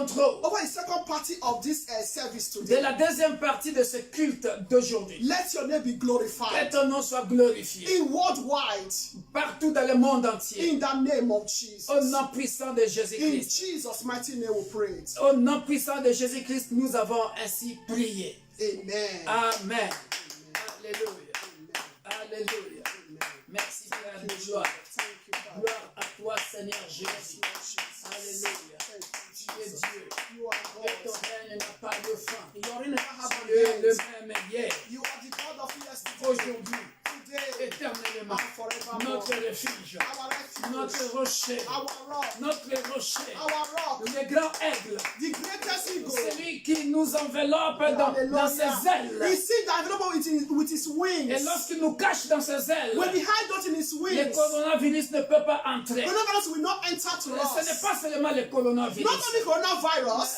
contrôle over the second party of this service de today. la deuxième partie de ce culte d'aujourd'hui. Let your name be Que glorified ton nom soit glorifié in worldwide, partout dans le monde entier. in the name of Jesus. Au nom puissant de In Jésus-Christ. Jesus' mighty name we pray. Au nom puissant de Jésus-Christ, nous avons ainsi prié. Amen. Amen. Alléluia. Alléluia. Merci Père de gloire. Thank you, Father. Gloire à toi Seigneur Jésus. Alléluia. Tu es Dieu. You are Et ton God. règne n'a pas de fin. Your reign never has Tu es an le end. même hier, You are the God of yesterday, aujourd'hui, today, éternellement. and forevermore. Notre refuge, Our refuge, notre rocher, our rock, notre rocher, our rock, le grand aigle, the greatest eagle. celui qui nous enveloppe dans ses He ailes. sees the envelope with his wings. Et lorsqu'il nous cache dans ses ailes, When he hides us in his le wings, coronavirus ne peut pas entrer. coronavirus will not enter to Ce n'est us. pas seulement le coronavirus. Not only coronavirus,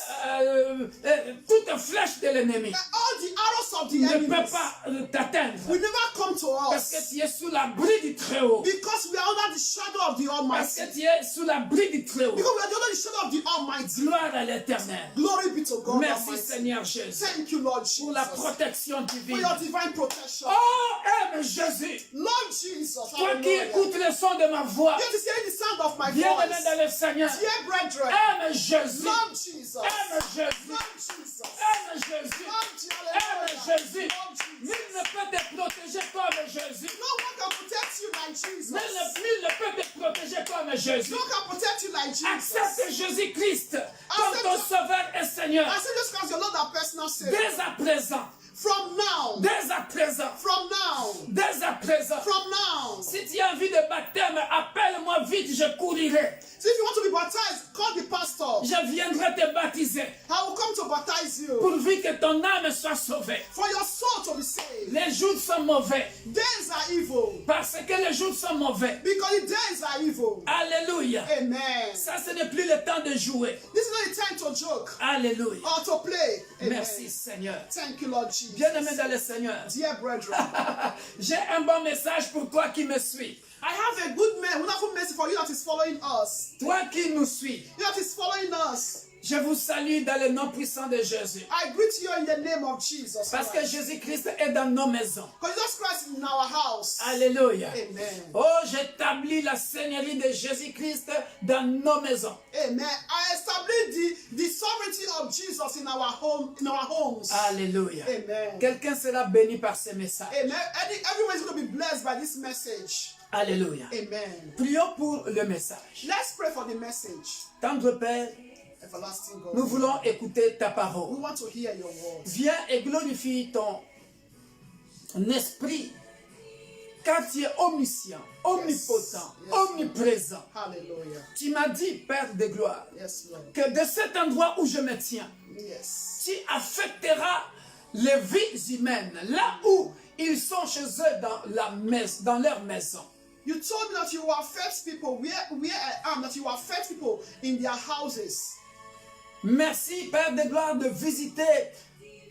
Toute flèche de l'ennemi all the arrows of the ne peut enemies pas t'atteindre. will never come to Parce us que tu es sous l'abri du Très-Haut. because we are under the shadow of the Parce Almighty. que tu es sous l'abri du Très-Haut. Because we are under the shadow of the Almighty. Gloire à l'Éternel. Glory be to God Merci Almighty. Seigneur Jésus Thank you, Lord pour la Jesus, protection for divine. your divine protection. Oh, aime Jésus. Lord Jesus, Toi qui hallelujah. écoutes le son de ma voix, You are hearing the sound of my bien-aimé voice. dans le Seigneur, Dear brethren, aime Jésus. Lord Jesus, Aime Jésus. Lord Jesus, Aime Jésus. Lord Aime Jésus. Lord Nul Jesus. ne peut te protéger comme Jésus. No one can protect you like Jesus. Nul ne peut te protéger comme Jésus. No one can protect you like Jesus. Accepte Jésus-Christ comme ton Sauveur et Seigneur. I say just because your Lord and personal Savior. Dès à présent, From now, dès à présent, from now, dès à présent. from now. Si tu as envie de baptême, appelle-moi vite, je courirai. So if you want to be baptized, call the pastor. Je viendrai te baptiser. I will come to baptize you. Pourvu que ton âme soit sauvée. For your soul to be saved. Les jours sont mauvais. Days are evil. Parce que les jours sont mauvais. Because the days are evil. Alléluia. Amen. Ça, ce n'est plus le temps de jouer. This is not the time to joke Alléluia. or to play. Amen. Merci Seigneur. Thank you, Lord Jesus. Bien-aimé dans le Seigneur. Dear brethren, J'ai un bon message pour toi qui me suis. I have a good man, wonderful message for you that is following us. Toi qui nous suis. You that is following us. Je vous salue dans le nom puissant de Jésus. I greet you in the name of Jesus Parce que Christ. Jésus-Christ est dans nos maisons. Because Jesus Christ is in our house. Alléluia. Amen. Oh, j'établis la seigneurie de Jésus-Christ dans nos maisons. Amen. I establish the sovereignty of Jesus in our homes. Alléluia. Amen. Quelqu'un sera béni par ce message. Amen. Everyone is going to be blessed by this message. Alléluia. Amen. Prions pour le message. Let's pray for the message. Tendre Père, Everlasting nous God. voulons écouter ta We parole. want to hear your word. Viens et glorifie ton esprit, car tu es omniscient, omnipotent, Yes. omniprésent. Hallelujah. Tu m'as dit, Père de gloire, Yes, Lord. que de cet endroit où je me tiens, Yes. tu affecteras les vies humaines, là où ils sont chez eux dans leur maison. You told me that you will affect people where I am, that you will affect people in their houses. Merci, Père de gloire, de visiter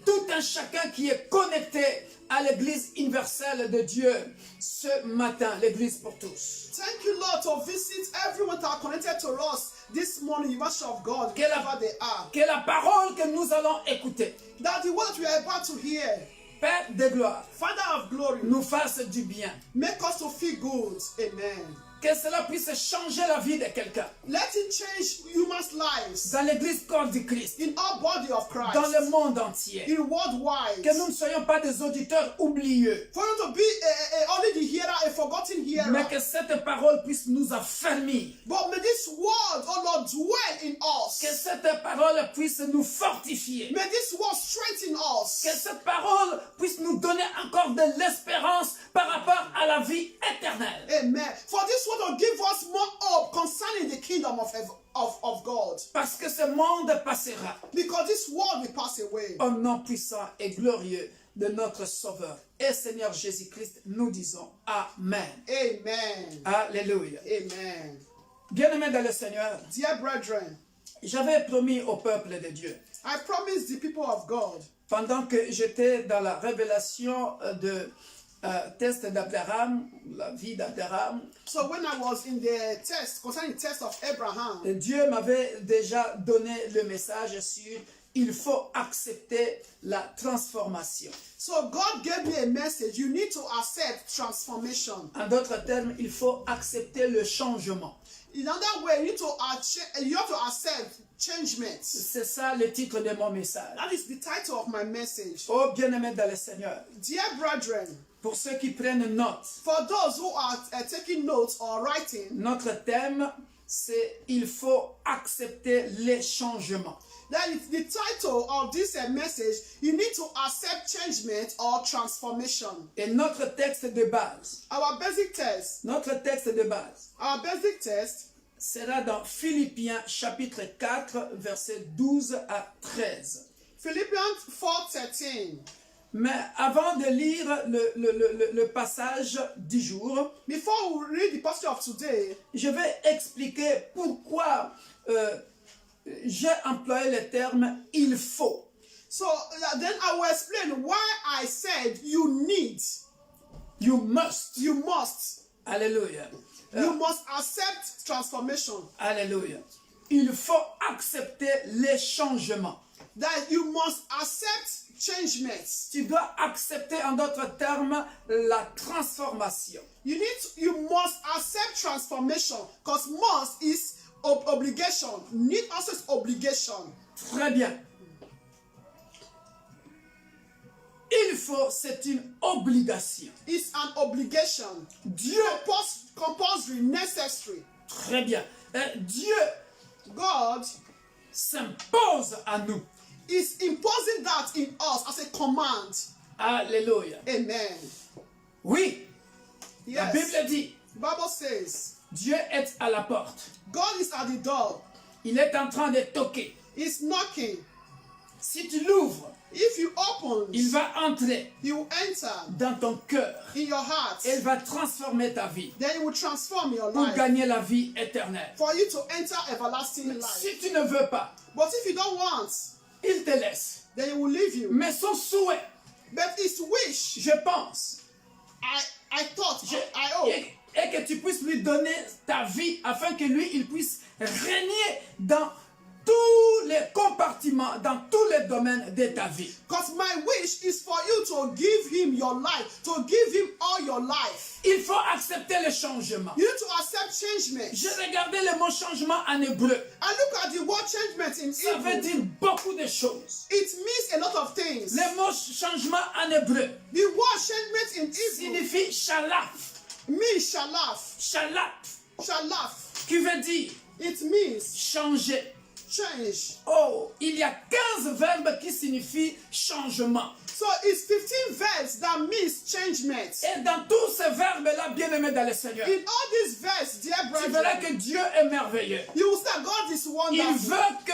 tout un chacun qui est connecté à l'église universelle de Dieu ce matin, l'église pour tous. Thank you, Lord, to visit everyone that are connected to us this morning, University of God, Que la- wherever they are. Que la parole que nous allons écouter, That the word that we are about to hear, Père de gloire, Father of glory, nous fasse du bien. make us to feel good. Amen. Que cela puisse changer la vie de quelqu'un. Let it change humans' lives Dans l'église corps du Christ, in our body of Christ, dans le monde entier. in worldwide. Que nous ne soyons pas des auditeurs oublieux, For you to be only the hearer, a forgotten hearer. mais que cette parole puisse nous affermir. But may this word, oh Lord, dwell in us. Que cette parole puisse nous fortifier. May this word strengthen us. Que cette parole puisse nous donner encore de l'espérance par rapport à la vie éternelle. Amen. For this word will give us more hope concerning the kingdom of God. Parce que ce monde passera. Because this world will pass away. Au nom puissant et glorieux de notre Sauveur et Seigneur Jésus-Christ, nous disons Amen. Amen. Alléluia. Amen. Bien-aimés dans le Seigneur, Dear brethren, j'avais promis au peuple de Dieu, I promise the people of God, pendant que j'étais dans la révélation de test d'Abraham, la vie d'Abraham, So when I was in the test, concerning the test of Abraham, Dieu m'avait déjà donné le message sur il faut accepter la transformation. so God gave me a message. You need to accept transformation. En d'autres termes, il faut accepter le changement. In other way, you have to accept changement. C'est ça le titre de mon message. That is the title of my message. Oh bien-aimés dans le Seigneur, Dear brethren, pour ceux qui prennent note, for those who are taking notes or writing, notre thème c'est il faut accepter les changements. that is the title of this message. You need to accept changement or transformation. Et notre texte de base, Our basic test sera dans Philippiens chapitre 4, versets 12 à 13. Philippians 4:13. Mais avant de lire le passage du jour, Before we read the passage of today, je vais expliquer pourquoi j'ai employé le terme « il faut so then I will explain why I said you need, ». You must. you must, Alléluia. you must accept transformation. Alléluia. Il faut accepter les changements. That you must accept changement. Tu dois accepter, en d'autres termes, la transformation. You must accept transformation because must is obligation. Need also is obligation. Très bien. Il faut, c'est une obligation. It's an obligation. Dieu, Compulsory, necessary. très bien. Dieu God s'impose à nous. is imposing that in us as a command. Alléluia. Amen. Oui, la Yes. Bible dit, The Bible says Dieu est à la porte. God is at the door. Il est en train de toquer. He's knocking. Si tu l'ouvres, If you open, il va entrer he will enter dans ton cœur. in your heart. Il va transformer ta vie Then he will transform your pour life gagner la vie éternelle. for you to enter everlasting life. Si tu ne veux pas, But if you don't want, il te laisse. then he will leave you. Mais son souhait, But his wish, je pense, I thought, I hope, est que tu puisses lui donner ta vie afin que lui, il puisse régner dans tous les compartiments, dans tous les domaines de ta vie. because my wish is for you to give him your life, to give him all your life. Il faut accepter le changement. You need to accept changement. J'ai regardé le mot changement en hébreu. I look at the word changement in Ça veut Hebrew. dire beaucoup de choses. It means a lot of things. Le mot changement en hébreu The word changement in Hebrew signifie shalaf. means shalaf. Shalaf, Shalaf. qui veut dire It means changer. change. Oh, il y a 15 verbes qui signifient changement. So it's 15 verbs that means changement. Et dans tous ces verbes-là, bien-aimés dans le Seigneur, In all these verbs, dear tu verras brethren, que Dieu est merveilleux. you will say God is Il wonderful. veut que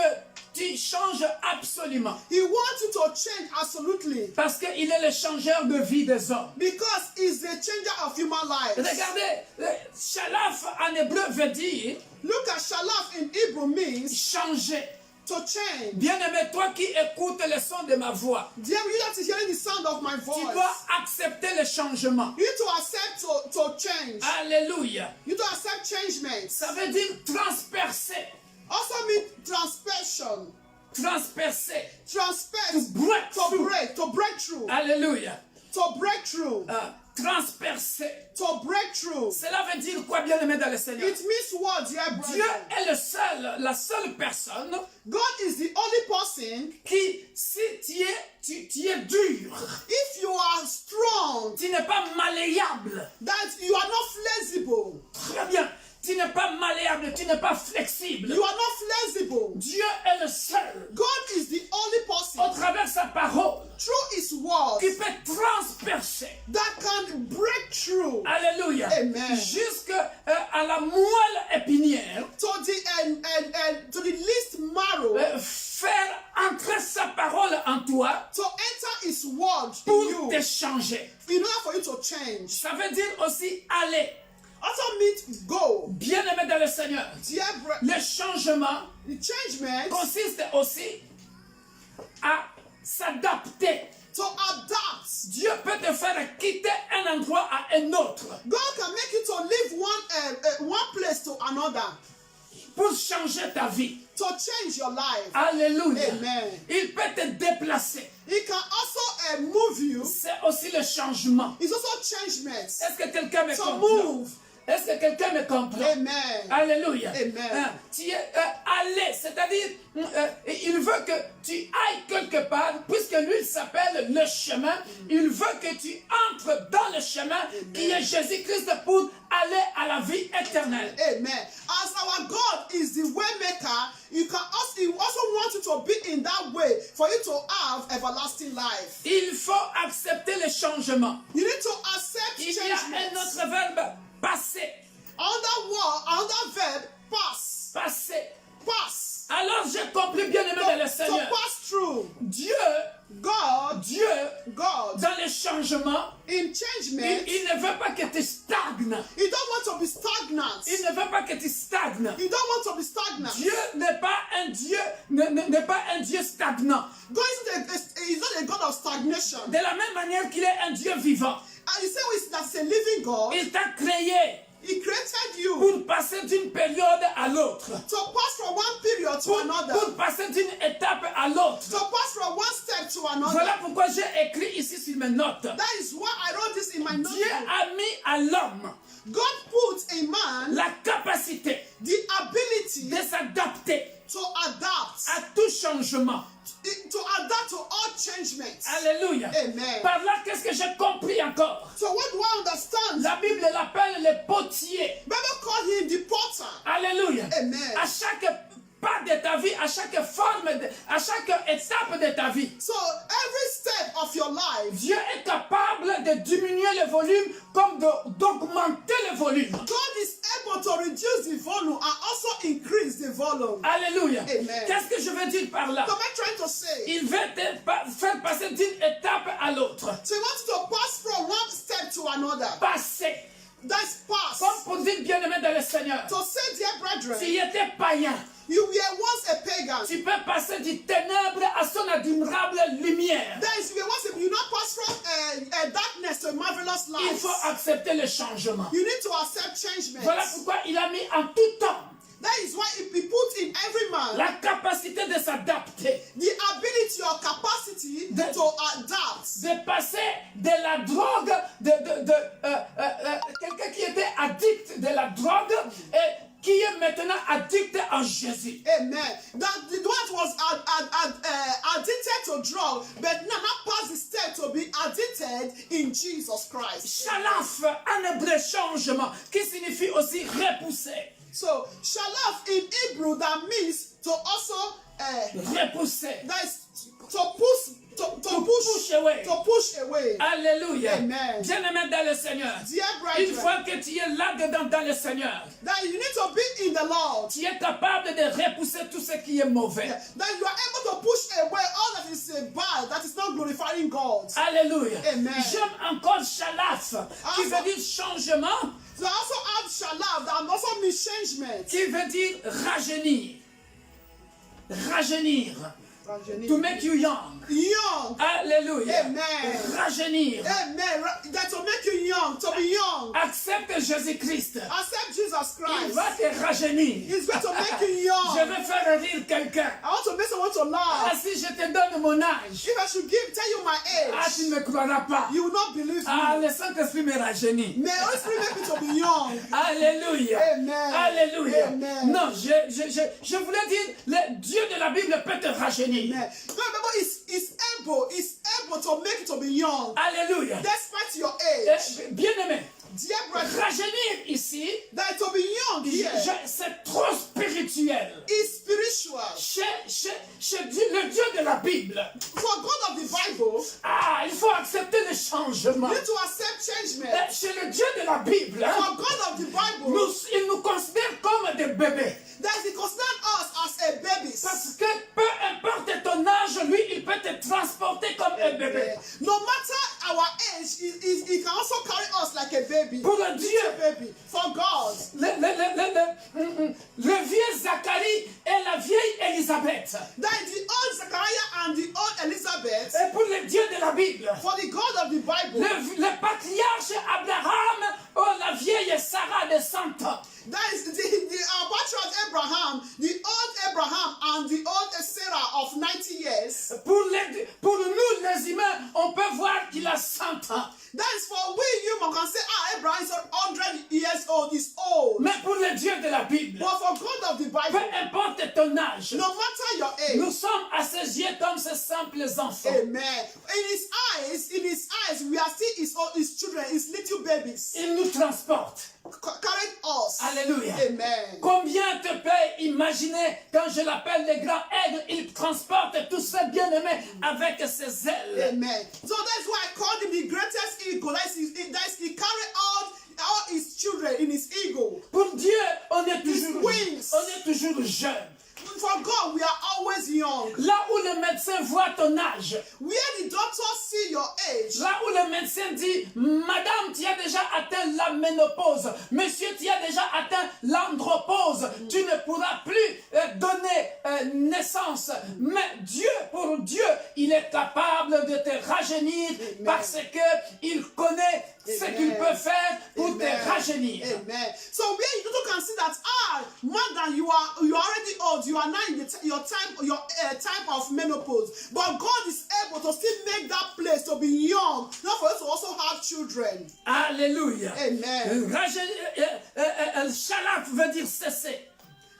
tu changes absolument. He wants you to change absolutely Parce qu'il est le changeur de vie des hommes. because he's the changer of human lives. Regardez, shalaf en hébreu veut dire Look at shalaf in Hebrew means changer. to change. Bien-aimé, toi qui écoutes le son de ma voix, Dear, you that is hearing the sound of my tu voice, dois accepter le changement. you need to accept to change. Alléluia. You need to accept changement. Ça veut dire transpercer. Also means transpersion. Transpercer. Transperse. Break To through. break. To break through. Alléluia. To break through. Transpercer. To break through. Cela veut dire quoi, bien-aimé dans le Seigneur? It means what, dear Dieu brother? est le seul, la seule personne God is the only person. qui, si tu es dur, If you are strong, tu n'es pas malléable. that you are not flexible. Très bien. Tu n'es pas malléable, tu n'es pas flexible. You are not flexible. Dieu est le seul, God is the only au person travers de sa parole, through his word qui peut transpercer. that can break through Alléluia. Amen. Jusqu'à la moelle épinière, to the least marrow, faire entrer sa parole en toi to enter his word in pour you te changer. in order for you to change. Ça veut dire aussi aller. Also means go. Bien-aimé dans le Seigneur, Dear le changement the changement consiste aussi à s'adapter. to adapt Dieu peut te faire quitter un endroit à un autre God can make you to leave one place to another pour changer ta vie. to change your life. Alléluia. Amen. Il peut te déplacer. He can also move you. C'est aussi le changement. It's also changement. Est-ce que quelqu'un me To comprend? move. Est-ce que quelqu'un me comprend? Amen. Alléluia. Amen. Hein, tu es allé, c'est-à-dire, il veut que tu ailles quelque part, puisque lui, il s'appelle le chemin. Il veut que tu entres dans le chemin qui est Jésus-Christ pour aller à la vie éternelle. Amen. As our God is the way maker, he also wants you to be in that way for you to have everlasting life. Il faut accepter le changement. You need to accept Il y a un change. autre verbe, passer. Another verb, pass. Passer. Pass. Alors j'ai compris, bien aimé dans le To Seigneur. pass through. Dieu, God, dans le changement, in changement, il ne veut pas que tu stagnes. he don't want to be stagnant. Il ne veut pas que tu stagnes. He don't want to be stagnant. Dieu n'est pas un Dieu, n'est pas un Dieu stagnant. God is not a God of stagnation. De la même manière qu'il est un Dieu vivant. And you say that's a living God. Il t'a créé He created you pour passer d'une période à l'autre. to pass from one period to another. Pour passer d'une étape à l'autre. To pass from one step to another. Voilà pourquoi j'ai écrit ici sur mes notes. That is why I wrote this in my Dieu notebook. a mis à l'homme God put in man la capacité the ability de s'adapter to adapt, à tout changement. to adapt to all changements. Alléluia. Amen. Par là, qu'est-ce que j'ai compris encore? So what do I understand? La Bible l'appelle le potier. Bible call him the potter. Alléluia. Amen. À chaque pas de ta vie, à chaque forme, à chaque étape de ta vie, So every step of your life, Dieu est capable de diminuer le volume comme d'augmenter le volume. God is able to reduce the volume and also increase the volume. Alléluia. Amen. Qu'est-ce que je veux dire par là? What am I trying to say? Il veut te faire passer d'une étape à l'autre. So he wants you to pass from one step to another. Passer. That's pass. Comme pour dire bien-aimé dans le Seigneur. To say, dear brethren, Tu étais païen. you were once a pagan. Tu peux passer du ténèbre à son admirable lumière. That is, you not pass from a darkness to a marvelous Il light. faut accepter le changement. You need to accept changement. Voilà pourquoi il a mis en tout temps That is why he put in every man la capacité de s'adapter, the ability or capacity to adapt. de passer de la drogue, quelqu'un qui était addict de la drogue et qui est maintenant addict en Jésus. Amen. That the one was addicted to drug, but now pass the step to be addicted in Jesus Christ. Shalaf, un hébreu changement, qui signifie aussi repousser. So shalaf in Hebrew that means to also Repousser. that is to push push away. to push away. Alléluia. Amen. Bien-aimé dans le Seigneur. Dear Une brethren, fois que tu es là-dedans dans le Seigneur, that you need to be in the Lord. tu es capable de repousser tout ce qui est mauvais. That you are able to push away all that is bad, that is not glorifying God. Alléluia. Amen. J'aime encore Shalaf, qui Also- veut dire changement, So I also have shalaf that also means changement. qui veut dire rajeunir. Rajeunir. To make you young. Young. Alléluia. Amen. Rajeunir. Amen. That to make you young, to be young. Accepte Jésus-Christ. Accept Jesus Il Christ. va te rajeunir. He's going to make you Je young. vais faire rire quelqu'un. I want to make someone to Ah, laugh. si je te donne mon âge, If I should tell you my ah, tu age, ne me croiras pas. you will not believe Ah, me. le Saint-Esprit me rajeunit. May Holy Spirit make me to be young. Alléluia. Amen. Alléluia. Amen. Non, je voulais dire, le Dieu de la Bible peut te rajeunir. Amen. God, remember, is able to make you to be young Alléluia. despite your age. Bien-aimé, Dear brethren, rajeunir ici, that to be young here c'est trop spirituel. is spiritual. Chez Dieu, le Dieu de la Bible, For God of the Bible, ah, il faut accepter le changement. you need to accept changement. Chez le Dieu de la Bible, For God of the Bible, il nous considère comme des bébés. that he considers us as a babies. Parce que peu importe ton âge, lui, il peut te transporter comme un bébé. No matter our age, he can also carry us like a baby. Pour Little Dieu, baby. For God. le vieux Zacharie et la vieille Élisabeth. That the old Zechariah and the old Elizabeth, Et pour le Dieu de la Bible, For the God of the Bible, le patriarche Abraham, oh, la vieille Sarah de 100 ans, that is our patriarch Abraham, the old Abraham and the old Sarah of 90 years. pour nous les humains, on peut voir qu'il a 100 ans. That is for we human can say, Abraham is 100 years old, is old. Mais pour le Dieu de la Bible, But for God of the peu Bible, importe ton âge, no matter your age, nous sommes à ses yeux comme ces simples enfants. amen. In his eyes, we are still his children, his little babies, Il nous transporte. carrying us. Alléluia. Amen. Combien te peut imaginer quand je l'appelle le grand aigle, il transporte tous ses bien-aimés avec ses ailes. Amen. So that's why I called him the greatest eagle. He carried all his children in his eagle. Pour Dieu, on est wings. toujours jeune. For God, we are always young. Là où le médecin voit ton âge, Where the doctor see your age, là où le médecin dit, Madame, tu as déjà atteint la ménopause, Monsieur, tu as déjà atteint l'andropause, tu ne pourras plus donner naissance. Mais pour Dieu, il est capable de te rajeunir parce qu'il connaît ce qu'il peut faire pour te rajeunir. Amen. So where you can see that more than you are already old, you are now in your time of menopause. But God is able to still make that place to be young, not for us to also have children. Alléluia. Amen. Shalaf veut dire cesser.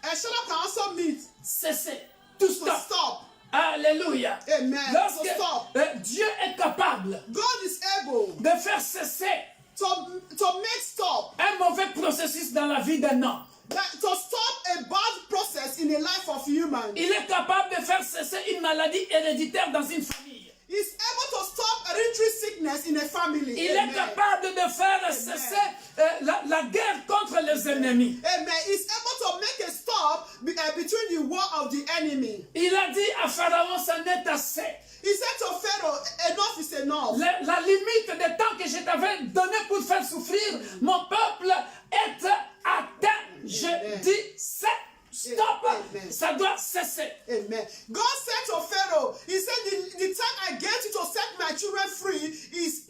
And Shalom can also mean Cesser. To to stop. stop. Alléluia. Amen. Lorsque To stop. Dieu est capable God is able de faire cesser to make stop, un mauvais processus dans la vie d'un homme, to stop a bad process in the life of human. il est capable de faire cesser une maladie héréditaire dans une famille. He's able to stop hereditary sickness in a family. Il est capable de faire cesser la guerre contre les ennemis. Amen. He's able to make a stop between the war of the enemy. Il a dit à Pharaon, ça n'est assez. He said to Pharaoh, enough is enough. La limite des temps que je t'avais donné pour faire souffrir mon peuple est atteinte. Je dis c'est. Stop! Amen. Ça doit cesser. Amen. God said to Pharaoh, he said, the time I get you to set my children free is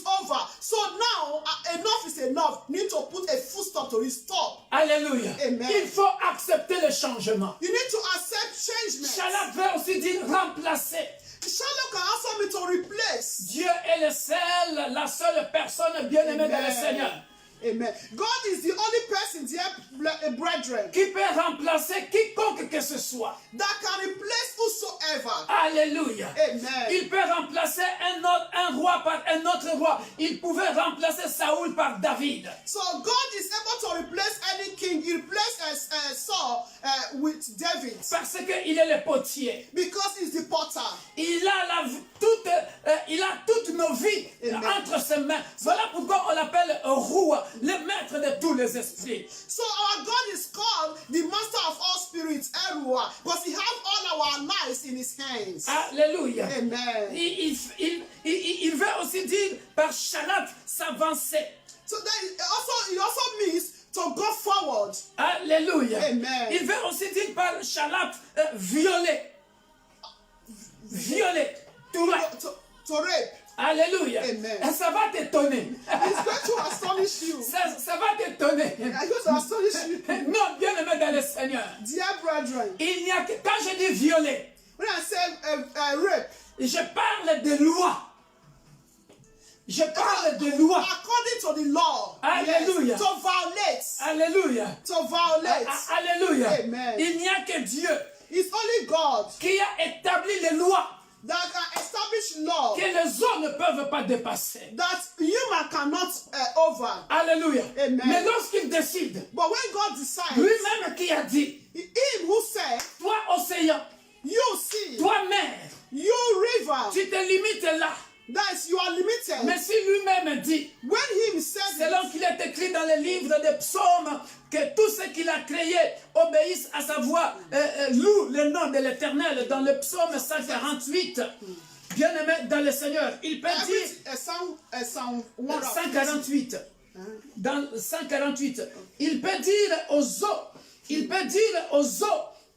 over. So now, enough is enough. You need to put a full stop to it. Stop. Alléluia. Amen. Il faut accepter le changement. You need to accept changement. Shalom veut aussi dire remplacer. Shalom can also mean to replace. Dieu est le seul, la seule personne bien-aimée dans le Seigneur. Amen. God is the only person, dear brethren, Qui peut remplacer quiconque que ce soit. that can replace whosoever. Alléluia. Amen. Il peut remplacer un roi par un autre roi. Il pouvait remplacer Saoul par David. So God is able to replace any king. He replaced Saul with David. Parce qu'il est le potier. Because he's the potter. Il a toutes nos vies entre ses mains. Voilà pourquoi on l'appelle roi, le maître de tous les esprits. So our God is called the master of all spirits, Erua, because he has all our lives in his hands. Alléluia. Amen. Il veut aussi dire par chalat s'avancer. So that it also means to go forward. Alléluia. Amen. Il veut aussi dire par chalat violer. Violer. To rape. Alléluia. Amen. Et ça va t'étonner. It's going to astonish you. Ça va t'étonner. I'm going to astonish you. Non, bien aimé dans le Seigneur. Dear brethren, Il n'y a que, quand je dis violer, when I say rape, je parle de loi. Je parle de loi. according to the law. Alléluia. Yes, to violate. Alléluia. To violate. Alléluia. Amen. Il n'y a que Dieu It's only God qui a établi les lois that can establish law que les hommes ne peuvent pas dépasser. that human cannot over. Alléluia. Amen. Mais lorsqu'il décide, But when God decides, lui-même qui a dit, him who said, toi océan, you see, toi mer, you river, tu te limites là. that is, you are limited. Mais si lui-même dit, When him said it, selon qu'il est écrit dans le livre des psaumes, que tout ce qu'il a créé obéisse à sa voix, loue le nom de l'Éternel dans le psaume 148. Bien-aimé dans le Seigneur, il peut dire, Psalm 148, dans 148, il peut dire aux eaux,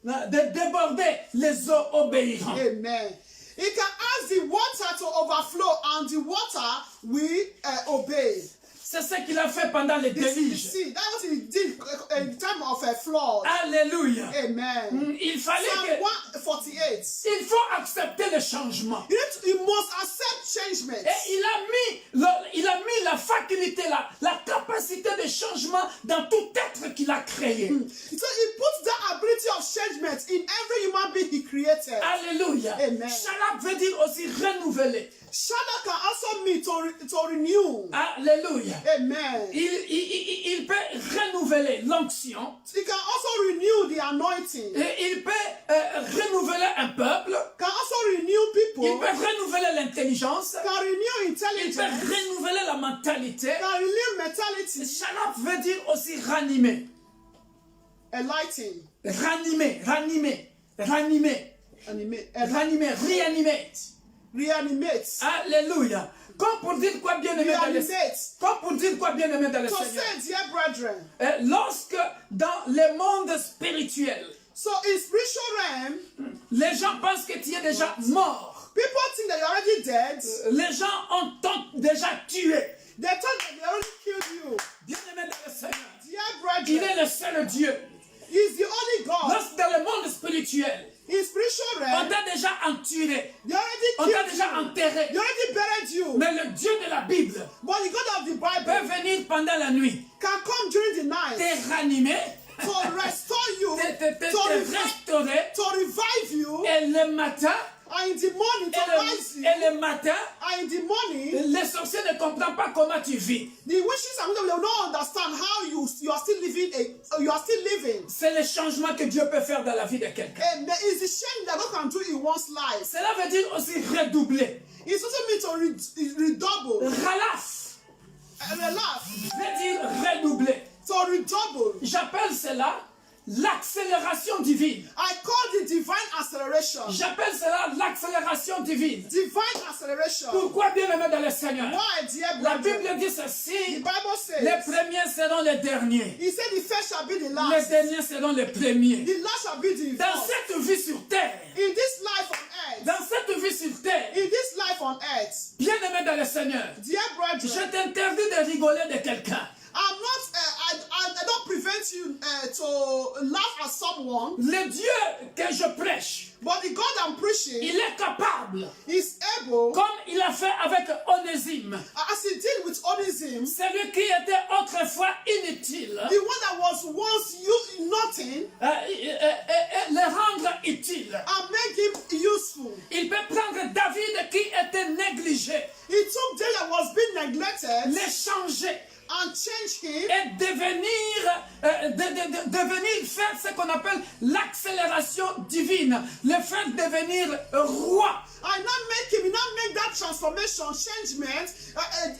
de déborder, les eaux obéiront. Amen. He can ask the water to overflow and the water will obey. C'est ce qu'il a fait pendant les déluges. See, that's what he did in time of a flood. Alléluia. Amen. Il fallait Psalm que... 148. Il faut accepter le changement. You must accept changement. Et il a mis la faculté, la capacité de changement dans tout être qu'il a créé. So he puts that ability of changement in every human being he created. Alléluia. Amen. Shalak veut dire aussi renouveler. Shadow can also mean to renew. Alléluia. Amen. Il peut renouveler l'onction. He can also renew the anointing. Et il peut renouveler un peuple. Can also renew people. Il peut renouveler l'intelligence. Can renew Il peut intelligence. renouveler la mentalité. Can renew mentality. Shalak veut dire aussi ranimer. Enlighten. Ranimer. Reanimate. Reanimate. Alléluia. Comme pour dire quoi bien aimé dans le Seigneur. Comme pour dire quoi bien aimé dans le So Seigneur. say, dear brethren. Lorsque dans le monde spirituel, So in spiritual realm, les gens pensent que tu es déjà mort. people think that you're already dead. Les gens t'ont déjà tué. They thought that they already killed you. Bien aimé dans le Seigneur. Dear Il brethren, est le seul Dieu. He's the only God. Lorsque dans le monde spirituel, In spiritual on realm, t'a déjà entué. they already On t'a killed déjà you. enterré. They already buried you. Mais le Dieu de la Bible But the God of the peut Bible venir pendant la nuit, can come during the night te ranimer, to restore you, te to restaurer, revive you, et le matin, and in the morning to rise you, et le matin, and in the morning, les sorciers ne comprennent pas comment tu vis. the witches and wizards will not understand how you are still living. C'est le changement que Dieu peut faire dans la vie de quelqu'un. And there is the change that God can do in one's life. Cela veut dire aussi redoubler. It also means to redouble. Ralaf Relax. veut dire redoubler. To redouble. J'appelle cela l'accélération divine. I call the divine acceleration. J'appelle cela l'accélération divine. Divine acceleration. Pourquoi bien aimé dans le Seigneur? Why, dear La brethren? Bible dit The ceci, Bible les says, premiers seront les derniers. He said the first shall be the Les last. derniers seront les premiers. The last shall be the Dans first. cette vie sur terre, In this life on earth. dans cette vie sur terre, In this life on earth. bien aimé dans le Seigneur, Dear je brethren, t'interdis de rigoler de quelqu'un. I'm not, I don't prevent you to laugh at someone, Le Dieu que je prêche, but the God I'm preaching il est capable, is able, comme il a fait avec Onésime, as he did with Onesimus, celui qui était autrefois inutile, the one that was once nothing, le rendre utile. and make him useful. Il peut prendre David qui était négligé, He took David that was being neglected le changer and changed him et devenir faire ce qu'on appelle l'accélération divine, le faire devenir roi. and not make that transformation, changement,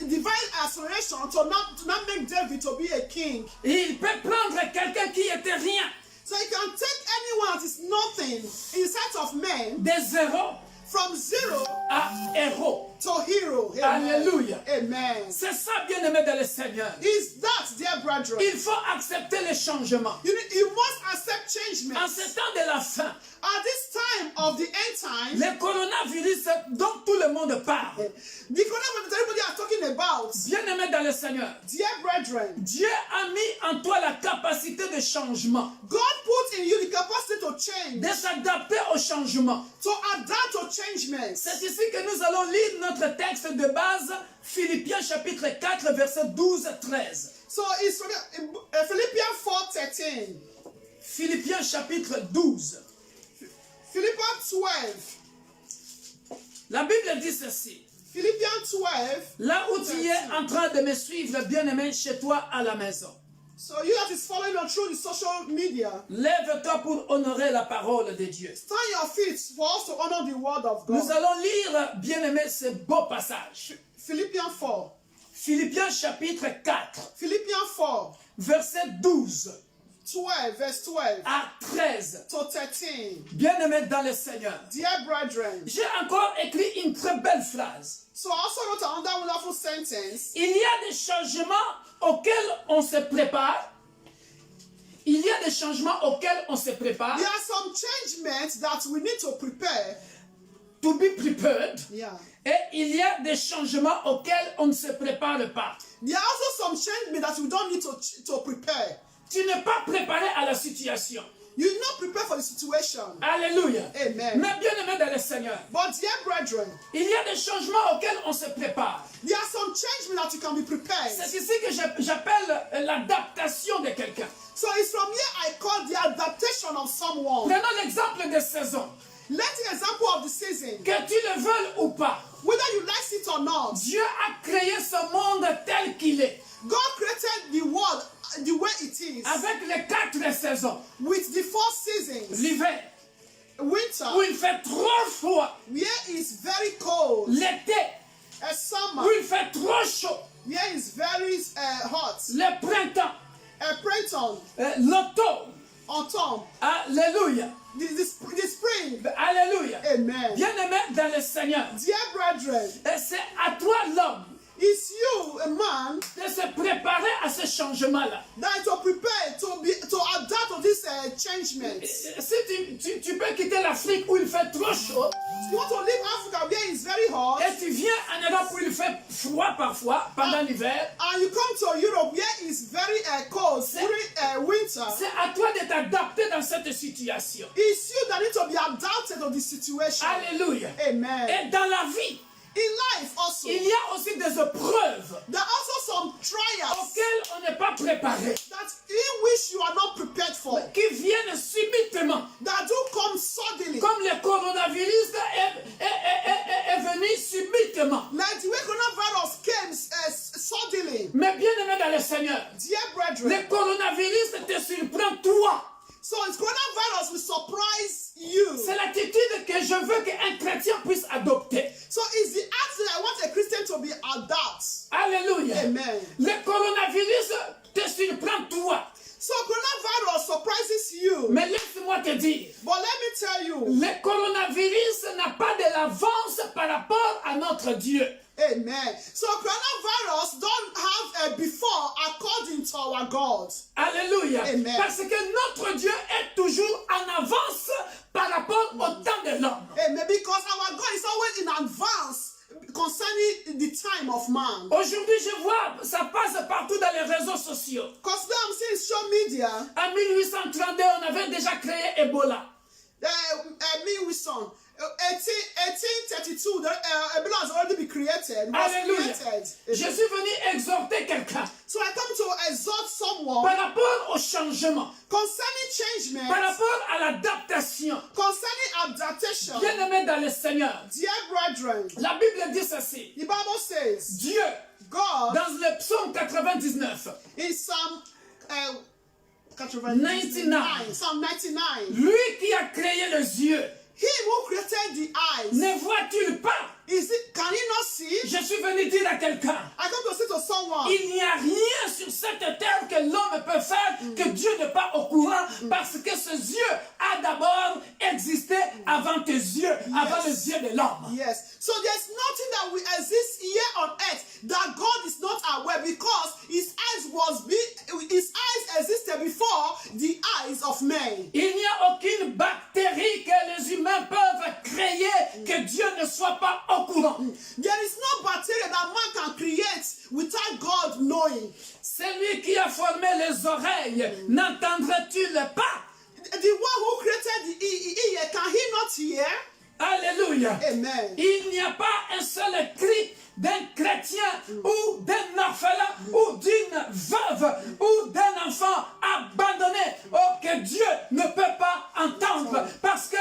divine acceleration to not make David to be a king. Il peut prendre quelqu'un qui était rien, So he can take anyone that is nothing in sight of men de zéro from zero à héros. to hero. Amen. Alléluia. Amen. C'est ça, bien aimé dans le Seigneur. Is that, dear brethren? Il faut accepter le changement. You must accept changement. En ce temps de la fin, At this time of the end time, le coronavirus dont tout le monde parle, the coronavirus that everybody are talking about, bien aimé dans le Seigneur, dear brethren, Dieu a mis en toi la capacité de changement, God put in you the capacity to change, de s'adapter au changement. to adapt to changements. C'est ici que nous allons lire notre texte de base, Philippiens chapitre 4, versets 12-13. So it's Philippians 4:13. Philippiens chapitre 12. Philippians 12. La Bible dit ceci. Philippians 12. Là où tu es en train de me suivre, bien-aimé, chez toi à la maison, So you that is following on through the social media, lève-toi pour honorer la parole de Dieu. stand your feet for us to honor the word of Nous God. allons lire, bien-aimé, ce beau passage. Philippians 4. Philippiens chapitre 4, Philippians 4, verset 12 verse 12 à 13. to 13. Bien-aimé dans le Seigneur. Dear brethren, J'ai encore écrit une très belle phrase. so I also wrote another wonderful sentence. Il y a des changements auxquels on se prépare. Il y a des changements auxquels on se prépare. There are some changements that we need to prepare. to be prepared. Yeah. Et il y a des changements auxquels on ne se prépare pas. There are also some changes that you don't need to prepare. Tu n'es pas préparé à la situation. You're not prepared for the situation. Alléluia. Amen. Mais bien aimé dans le Seigneur, But dear brethren, il y a des changements auxquels on se prépare. there are some changes that you can be prepared. C'est ici que j'appelle l'adaptation de quelqu'un. So it's from here I call the adaptation of someone. Prenons l'exemple des saisons. Let's take example of the season. Que tu le veuilles ou pas, Whether you like it or not, Dieu a créé ce monde tel qu'il est, God created the world the way it is, avec les 4 saisons. with the 4 seasons. L'hiver, Winter, où il fait trop froid. where it's very cold. L'été, A summer, où il fait trop chaud. where it's very hot. Le printemps, A printemps, l'automne. autumn, Alléluia. the spring. Alléluia. Amen. Bien-aimé dans le Seigneur, Dear brethren, c'est à toi l'homme it's you, a man, de se préparer à ce changement-là. that to prepare to adapt to this changement. Si tu peux quitter l'Afrique où il fait trop chaud You want to leave Africa where it's very hot, et tu viens en Europe où il fait froid parfois pendant l'hiver, and you come to Europe where it's very cold during winter. c'est à toi de t'adapter dans cette situation. It's you that need to be adapted to the situation. Alléluia. Amen. Et dans la vie, In life also, il y a aussi des épreuves there are also some trials auxquelles on n'est pas préparé, that in which you are not prepared for, qui viennent subitement. that do come suddenly. Comme le coronavirus est venu subitement. Like the way coronavirus came suddenly. Mais bien aimé dans le Seigneur, Dear brethren, le coronavirus te surprend toi. so it's coronavirus will surprise you. C'est l'attitude que je veux qu'un chrétien puisse adopter. So it's the attitude I want a Christian to be adapt. Alléluia. Amen. Le coronavirus te surprend toi. So coronavirus surprises you. Mais laisse-moi te dire, But let me tell you, le coronavirus n'a pas de l'avance par rapport à notre Dieu. amen. So coronavirus don't have a before according to our God. Alléluia. Amen. Parce que notre Dieu est toujours en avance par rapport au temps de l'homme. Amen. Because our God is always in advance concerning the time of man. Aujourd'hui, je vois, ça passe partout dans les réseaux sociaux. Because now I'm seeing social media, En 1832, on avait déjà créé Ebola. Wilson, 1832, Ebola has already been created. Was Alléluia. created. Je suis venu exhorter quelqu'un So I come to exhort someone par rapport au changement, concerning changement, par rapport à l'adaptation. concerning adaptation. Bien-aimé dans le Seigneur, Dear brethren, la Bible dit ceci. the Bible says, Dieu, God, dans le psaume 99, in Psalm 99. Psalm 99, lui qui a créé les yeux, Him who created the eyes, ne voit-il pas? can he not see? Je suis venu dire à quelqu'un, I come to say to someone, il n'y a rien sur cette terre que l'homme peut faire que Dieu n'est pas au courant parce que ses yeux a d'abord existé avant tes yeux, avant les yeux de l'homme. yes. So there's nothing that will exist here on earth that God is not aware, because His eyes existed before the eyes of men. Il n'y a aucune bactérie que les humains peuvent créer que Dieu ne soit pas au courant. There is no bacteria that man can create without God knowing. Celui qui a formé les oreilles, n'entendrais-tu le pas? The one who created the ear, can he not hear? Alléluia. Amen. Il n'y a pas un seul cri d'un chrétien ou d'un orphelin ou d'une veuve ou d'un enfant abandonné que Dieu ne peut pas entendre, parce que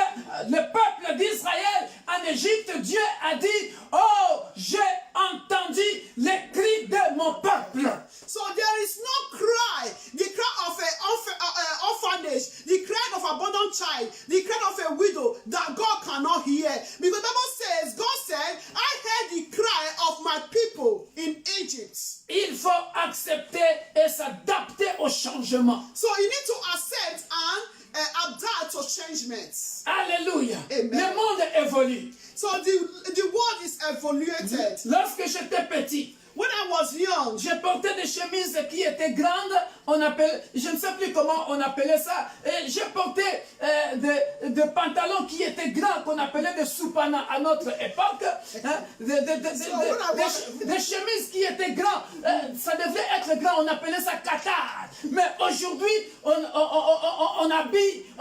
le peuple d'Israël en Égypte, Dieu a dit: oh, j'ai entendu les cris de mon peuple. So there is no cry, the cry of an orphanage, the cry of abandoned child, the cry of a widow that God cannot hear. Because the Bible says, God said, I heard the cry of my people in Egypt. Il faut accepter et s'adapter au changement. So you need to accept and adapt to changements. Alléluia. Amen. Le monde évolue. So the world is evaluated. Lorsque j'étais petit, When I was young, J'ai porté des chemises qui étaient grandes, je ne sais plus comment on appelait ça, et j'ai porté des pantalons qui étaient grands, qu'on appelait des soupana à notre époque, hein, des chemises qui étaient grandes, ça devait être grand, on appelait ça qatar. Mais aujourd'hui, on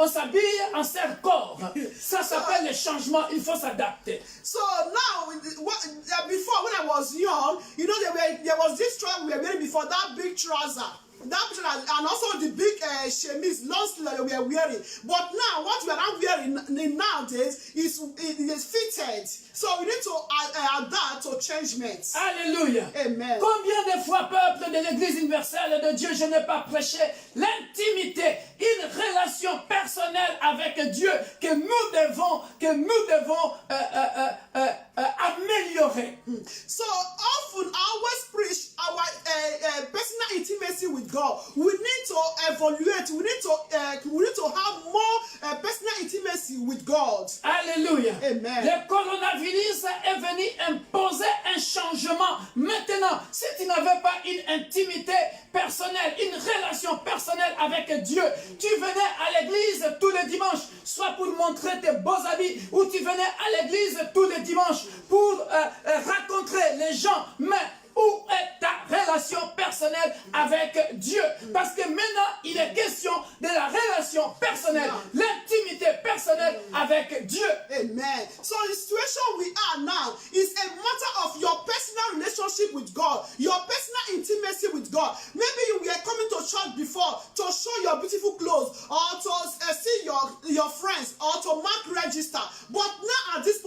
s'habille en serre-corps. Ça s'appelle le changement, il faut s'adapter. so now, before when I was young, you know, there was this trouser we were wearing before, that big trouser. And also the big chemise, long sleeve that we are wearing. But now, what we are now wearing nowadays is fitted. So we need to adapt to changements. Alléluia. Amen. Combien de fois, peuple de l'Église universelle de Dieu, je n'ai pas prêché l'intimité, une relation personnelle avec Dieu que nous devons améliorer. So often, I always preach our personal intimacy with God. We need to evaluate. We need to have more personal intimacy with God. Alléluia. Amen. Le coronavirus est venu imposer un changement. Maintenant, si tu n'avais pas une intimité personnelle, une relation personnelle avec Dieu, tu venais à l'église tous les dimanches, soit pour montrer tes beaux habits, ou tu venais à l'église tous les dimanches pour rencontrer les gens, mais où est ta relation personnelle avec Dieu? Parce que maintenant, il est question de la relation personnelle, l'intimité personnelle avec Dieu. Amen. So the situation we are now is a matter of your personal relationship with God, your personal intimacy with God. Maybe you were coming to church before to show your beautiful clothes, or to see your friends, or to mark register. But now at this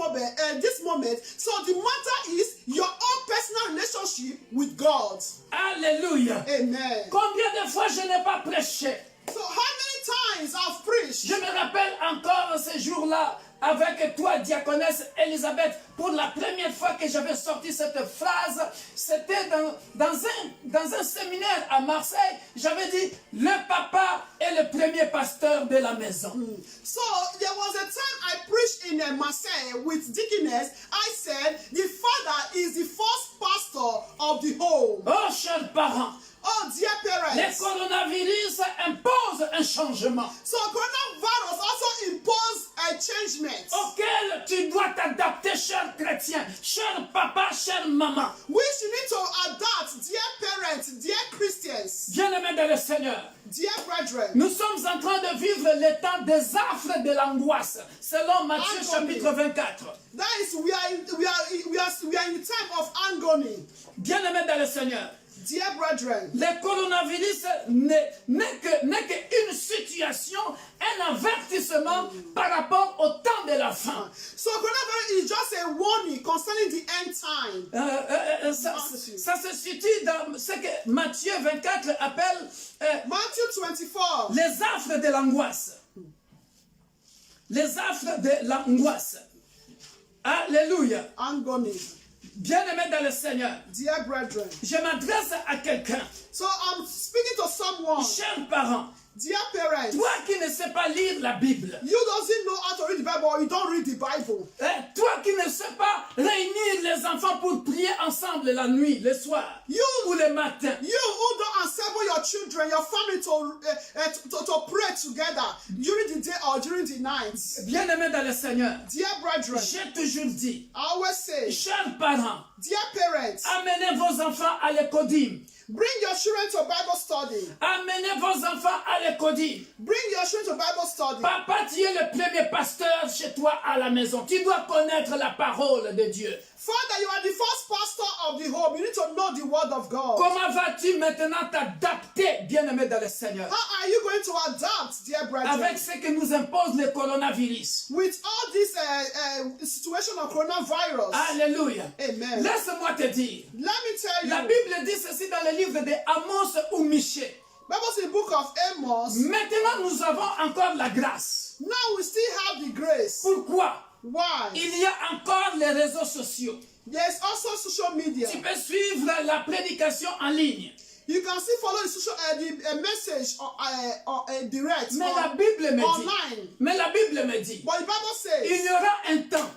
moment, so the matter is your own personal relationship with God. Alléluia. Amen. Combien de fois je n'ai pas prêché? So how many times I've preached? Je me rappelle encore ce jour-là avec toi, diaconesse Elisabeth, pour la première fois que j'avais sorti cette phrase, c'était dans un séminaire à Marseille. J'avais dit, le papa est le premier pasteur de la maison. So there was a time I preached in Marseille with deaconess. I said, the father is the first pastor of the home. Oh, chers parents, Oh, dear le parents. coronavirus impose un changement So coronavirus also imposed a changement, auquel tu dois t'adapter, cher chrétien, cher papa, chère maman. which you need to adapt, dear parents, dear Christians, Bien-aimés dans le Seigneur, dear brethren. nous sommes en train de vivre le temps des affres de l'angoisse, selon Matthieu chapitre 24. That is, we are in the time of agony, Bien-aimés dans le Seigneur, dear brethren. le coronavirus n'est qu'une situation, un avertissement par rapport au temps de la fin. So coronavirus is just a warning concerning the end time. Ça se situe dans ce que Matthieu 24 appelle Matthew 24. les affres de l'angoisse. Les affres de l'angoisse. Alléluia. Agony. Bien-aimés dans le Seigneur, Dear brethren. je m'adresse à quelqu'un. So I'm speaking to someone, Chers parents, dear parents. toi qui ne sais pas lire la Bible, You doesn't know how to read the Bible, or you don't read the Bible. toi qui ne sais pas réunir les enfants pour prier ensemble la nuit, le soir ou le matin, You who don't assemble your children, your family to pray together during the day or during the night. bien-aimés dans le Seigneur, Dear brethren, j'ai toujours dit, I always say, chers parents, dear parents, amenez vos enfants à l'écodim. bring your children to Bible study. Amenez vos enfants à l'écodim. Bring your children to Bible study. Papa, tu es le premier pasteur chez toi à la maison. Tu dois connaître la parole de Dieu. Father, you are the first pastor of the home. You need to know the word of God. Comment vas-tu maintenant t'adapter, bien-aimé dans le Seigneur, How are you going to adapt, dear brethren, avec ce que nous impose le coronavirus? with all this situation of coronavirus? Alléluia. Amen. Laisse-moi te dire. Let me tell La you, Bible dit ceci dans le livre de Amos ou Michée. Bible says in the book of Amos, Maintenant, nous avons encore la grâce. now we still have the grace. Pourquoi? Why? Il y a encore les réseaux sociaux. There's also social media. Tu peux suivre la prédication en ligne. You can still follow the social message or direct Mais or la Bible me dit. online. Mais la Bible me dit. But the Bible Il says y aura un temps.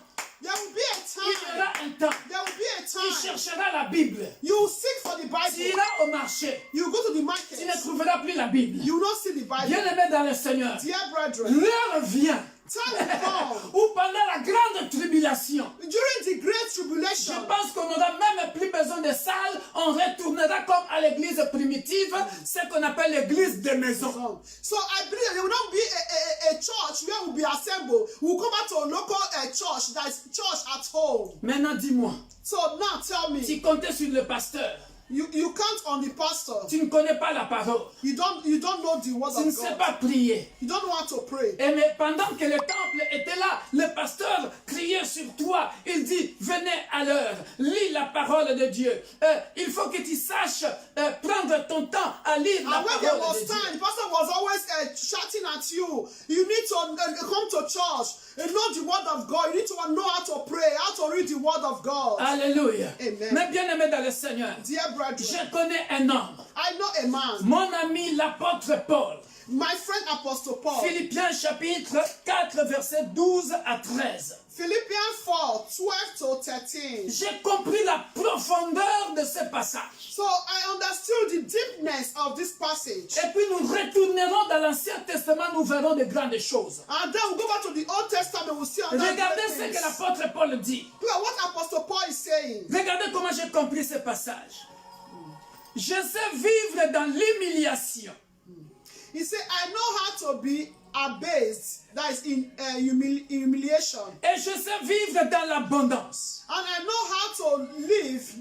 there will be a Il y time. aura un temps. There will be a Qui time chercheras la Bible. You seek for the Tu Bible. iras au marché. You go to the Tu market. ne trouveras plus la Bible. You will not see the Bible. Bien-aimé dans le Seigneur, Dear brethren, l'heure vient time will come. où pendant la grande tribulation, During the great je tribulation, pense qu'on n'aura même plus besoin de salles. On retournera comme à l'église primitive, ce qu'on appelle l'église de maison. so I believe there will not be a church where we'll be assembled. We'll come back to a local church that is church at home. Maintenant, dis-moi, So now tell me, tu comptais sur le pasteur. you count on the pastor. Tu ne connais pas la parole. You don't know the word Tu ne of sais God. pas prier. You don't know how to pray. Et mais pendant que le temple était là, le pasteur criait sur toi. Il dit, venez à l'heure, lis la parole de Dieu. Il faut que tu saches prendre ton temps à lire la And when there parole was de Dieu. time, the pastor was always shouting at you. You need to come to church and know the word of God. You need to know how to pray, how to read the word of God. Alléluia. Amen. Mais bien aimé dans le Seigneur, Dear brethren, je connais un homme, I know a man, mon ami l'apôtre Paul. my friend Apostle Paul, Philippiens chapitre 4, versets 12 à 13. Philippians 4, 12 to 13. J'ai compris la profondeur de ce passage. So I understood the deepness of this passage. Et puis nous retournerons dans l'Ancien Testament, nous verrons de grandes choses. And then we go back to the Old Testament, we'll see another Regardez ce things. que l'apôtre Paul dit. Look at what Apostle Paul is saying. Regardez comment j'ai compris ce passage. Je sais vivre dans l'humiliation. He said, I know how to be abased, that is in humiliation. Et je sais vivre dans l'abondance. And I know how to live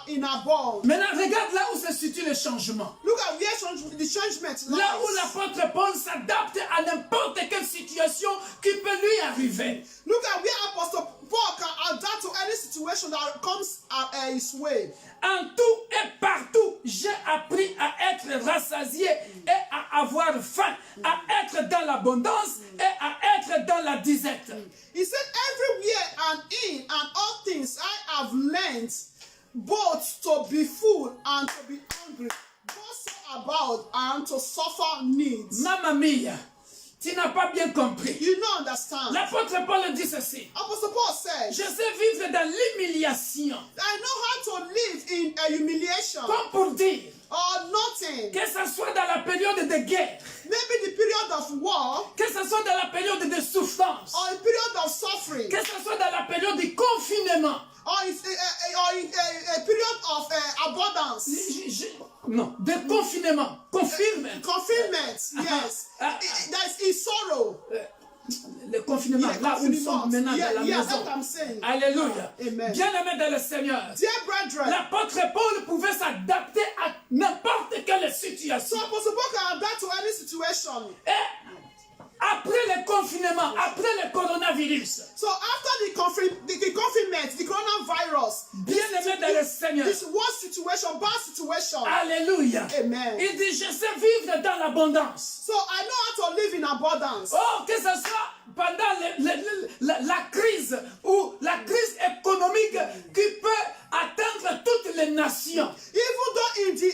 in abundance. Maintenant, regarde là où se situe le changement. Look at where the changement Là où lies. l'apôtre Paul s'adapte à n'importe quelle situation qui peut lui arriver. Look at where Apostle Paul can adapt to any situation that comes his way. En tout et partout, j'ai appris à être rassasié et à avoir faim, à être dans l'abondance et à être dans la disette. He said, everywhere and in and all things I have learned both to be full and to be hungry, both so about and to suffer needs. Mamma mia, tu n'as pas bien compris. You don't understand. L'apôtre Paul dit ceci. Apostle Paul said, Je sais vivre dans l'humiliation. I know how to live in a humiliation Comme pour dire or nothing. que ce soit dans la période de guerre, Maybe the period of war que ce soit dans la période de souffrance, or a period of suffering que ce soit dans la période du confinement. or a period of abundance. Non, de confinement. Confinement. Confinement, yes. That is sorrow. Le confinement, Yeah, là où nous sommes maintenant yeah, dans la yeah, maison. that's what I'm saying. Alléluia. Amen. Bien-aimé dans le Seigneur. Dear brethren, L'apôtre Paul pouvait s'adapter à n'importe quelle so situation. Apostle Paul can adapt to any situation. Et après le confinement, après le coronavirus, So after the confinement, the coronavirus, bien-aimé dans le Seigneur. this worst situation, bad situation. Alléluia. Amen. Il dit, je sais vivre dans l'abondance. So I know how to live in abundance. Oh, que ce soit pendant la crise ou la crise économique qui peut atteindre toutes les nations. Even though in the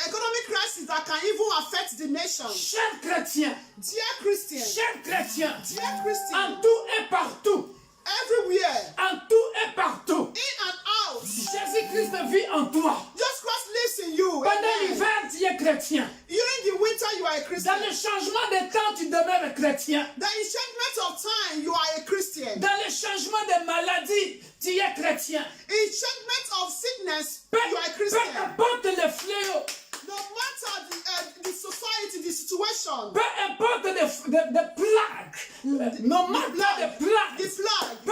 economic crisis that can even affect the nation. Chers chrétiens, Dear Christians, chers chrétiens, dear Christians, en tout et partout, everywhere, en tout et partout, in and out, Jésus-Christ vit en toi. just Christ lives in you. Pendant Amen. l'hiver, tu es chrétien. During the winter, you are a Christian. Dans le changement de temps, tu demeures chrétien. The enchantment of time, you are a Christian. Dans le changement de maladie, tu es chrétien. Enchantment of sickness, Peu, you are a peu Christian. importe le fléau, No matter the society, the situation, peu importe de plagues, no matter de plagues, the flag, the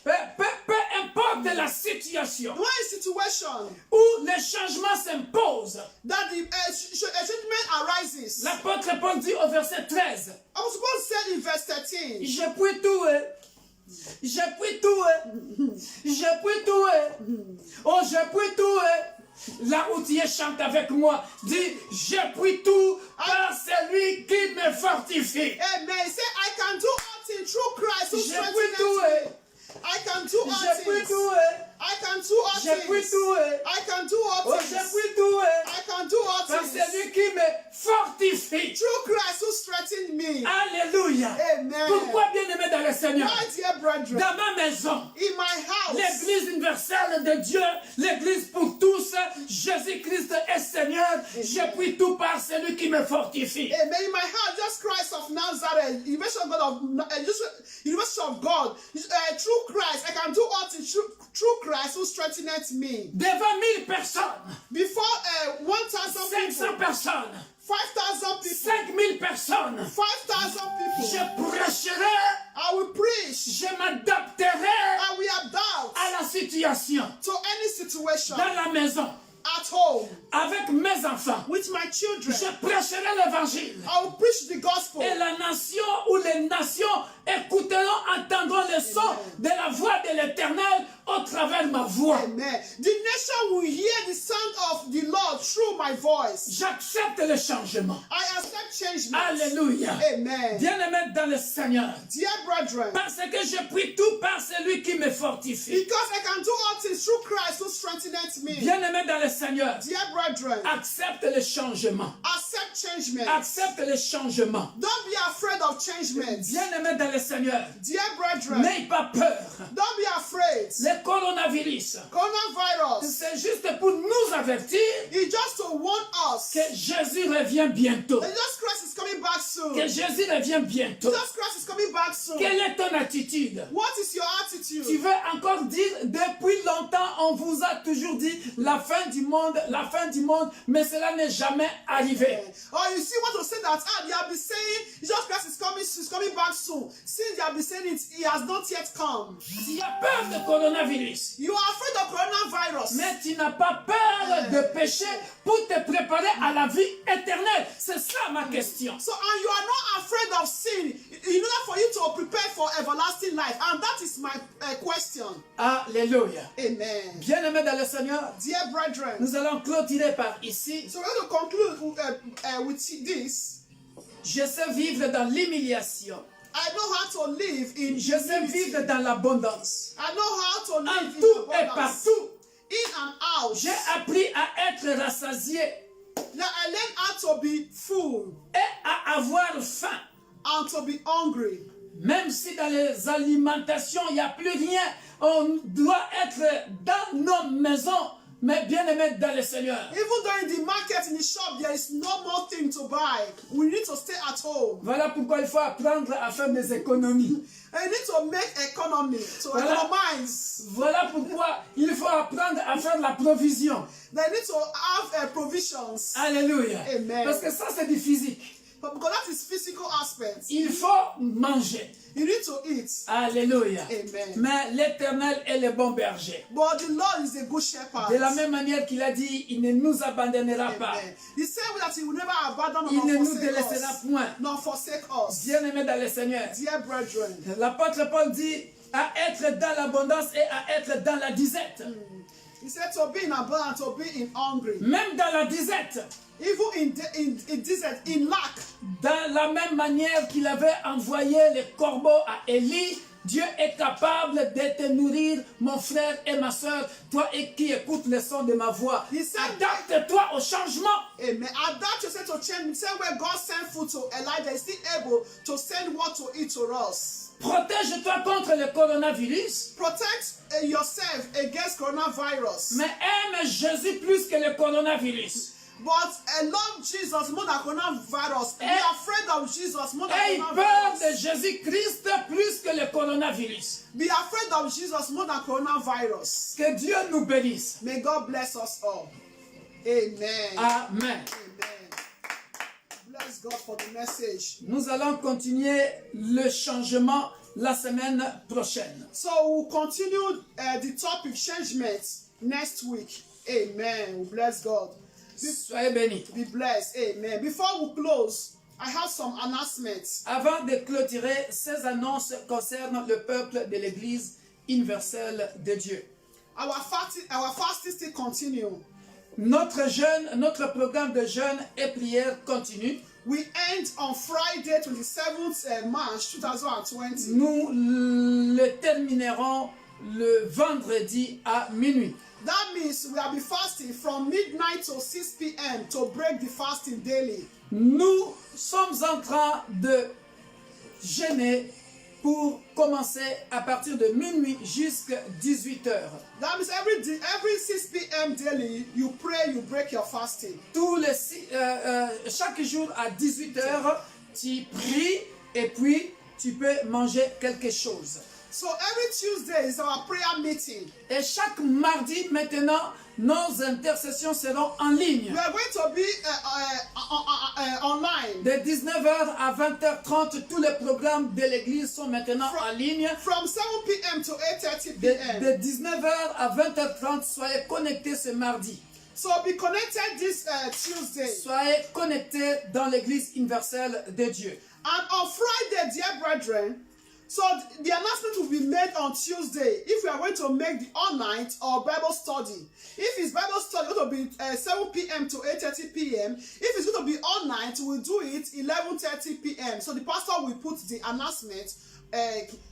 plague, peu importe la situation one situation où le changement s'impose. that the enchantment arises. L'apôtre Paul dit au verset 13, I was supposed to say in verse 13, je puis tout, je puis tout, je puis tout, oh je puis tout. Là où tu es, chante avec moi. Dis, je puis tout par celui qui me fortifie. amen. Say, I can do all things through Christ who Je puis strengthens tout, me. I can do all je puis things. tout, I can do all je puis things. tout, I can do all oh things. je puis tout, I can do all par things. celui qui me fortifie. Through Christ who strengthened me. Alléluia. Amen. Pourquoi bien-aimé dans le Seigneur? My dear brethren, Dans ma maison, in my house. L'église universelle de Dieu, l'église pour tous, Jésus-Christ est Seigneur, je puis tout par celui qui me fortifie. Amen. In my heart, just Christ of Nazareth, University of God, University of God, through Christ, I can do all things through Christ who strengtheneth me. Devant 1000 personnes, Before 1,000 people, 500 personnes, 5,000 people, 5000 personnes, 5,000 people, je prêcherai, I will preach, je m'adapterai I will adapt à la situation, to any situation dans la maison, at home avec mes enfants. with my children. Je prêcherai l'évangile. I will preach the gospel. Et la nation ou les nations écouteront, entendront le son de la voix de l'Éternel au travers de ma voix. Amen. The nation will hear the sound of the Lord through my voice. J'accepte le changement. I accept change. Alléluia. Amen. Bien-aimé dans le Seigneur. Dear brethren, Parce que je prie tout par celui qui me fortifie. because I can do all things through Christ who strengtheneth me. Bien-aimé dans le Seigneur. Dear brethren, Accepte le changement. accept changement. Accepte le changement. Don't be afraid of changement. Bien-aimé dans le Seigneur. Dear brethren, N'aie pas peur. don't be afraid. Le coronavirus, Coronavirus c'est juste pour nous avertir is just to warn us que Jésus revient bientôt. that Jesus Christ is coming back soon. Que Jésus revient bientôt. Jesus Christ is coming back soon. Quelle est ton attitude? What is your Tu attitude? veux encore dire, depuis longtemps, on vous a toujours dit la fin du monde, mais cela n'est jamais arrivé. Or you see what to say that they have been saying Jesus Christ is coming back soon. Since they have been saying it, he has not yet come. Tu as peur de coronavirus, You are afraid of coronavirus. mais tu n'as pas peur de pécher pour te préparer à la vie éternelle. C'est ça ma question. So, and you are not afraid of sin in order for you to prepare for everlasting life. And that is my question. Alléluia. Amen. Bien-aimés dans le Seigneur, Dear brethren, nous allons clôturer par ici. so we're going to conclude with this. Je sais vivre dans l'humiliation. I know how to live in Je sais humility. vivre dans l'abondance. I know how to En live in tout et abundance. partout. In and out. J'ai appris à être rassasié Now I learned how to be full et à avoir faim. and to be hungry. Même si dans les alimentations, il n'y a plus rien, on doit être dans nos maisons, mais bien aimés dans le Seigneur. Even though in the market, in the shop, there is no more thing to buy. We need to stay at home. Voilà pourquoi il faut apprendre à faire des économies. And you need to make economy, to Voilà. economize. Voilà pourquoi il faut apprendre à faire la provision. They need to have provisions. Alléluia. Amen. Parce que ça, c'est du physique. But because that is physical aspect. Il faut manger. You need to eat. Alléluia. Amen. Mais l'Éternel est le bon berger. But the Lord is a good shepherd. De la même manière qu'il a dit, il ne nous abandonnera pas. Amen. The same way that he will never abandon Il ne nor nous forsake délaissera us. point. Nor forsake us. Bien-aimés dans le Seigneur. Dear brethren. L'apôtre Paul dit à être dans l'abondance et à être dans la disette. He said to be in abundance, to be in hungry. Même dans la disette. Even in desert, in lack. Dans la même manière qu'il avait envoyé les corbeaux à Élie, Dieu est capable de te nourrir, mon frère et ma soeur, toi qui écoutes le son de ma voix. Adapte-toi au changement. Amen. Adapt yourself to change. The same way God sent food to Elijah, is still able to send what to eat to us. Protège-toi contre le coronavirus. Protect yourself against coronavirus. Mais aime Jésus plus que le coronavirus. But love Jesus more than coronavirus. Be afraid of Jesus more than Aie peur de coronavirus. Jésus-Christ plus que le coronavirus. Be afraid of Jesus more than coronavirus. Que Dieu nous bénisse. May God bless us all. Amen. Amen. Amen. Bless God for the message. Nous allons continuer le changement la semaine prochaine. So we'll continue the topic changement next week. Amen. We bless God. Soyez bénis. Be blessed. Amen. Before we close, I have some announcements. Avant de clôturer, ces annonces concernent le peuple de l'Église universelle de Dieu. Our fasting still continue. Notre programme de jeûne et prière continue. We end on Friday, 27th March 2020. Nous le terminerons le vendredi à minuit. That means we will be fasting from midnight to 6 p.m. to break the fasting daily. Nous sommes en train de jeûner pour commencer à partir de minuit jusqu'à 18h. That means every 6 p.m. daily, you pray, you break your fasting. Chaque jour à 18h, tu pries et puis tu peux manger quelque chose. So every Tuesday is our prayer meeting. Et chaque mardi maintenant, nos intercessions seront en ligne. We are going to be online. De 19h à 20h30, tous les programmes de l'église sont maintenant en ligne. From 7 p.m. to 8:30 De p.m. 19h à 20h30, soyez connectés ce mardi. So be connected this Tuesday. Soyez connectés dans l'église universelle de Dieu. And on Friday, dear brethren, so the announcement will be made on Tuesday if we are going to make the all-night or Bible study. If it's Bible study, it's going to be 7 p.m. to 8:30 p.m. If it's going to be all night, we'll do it 11:30 p.m. So the pastor will put the announcement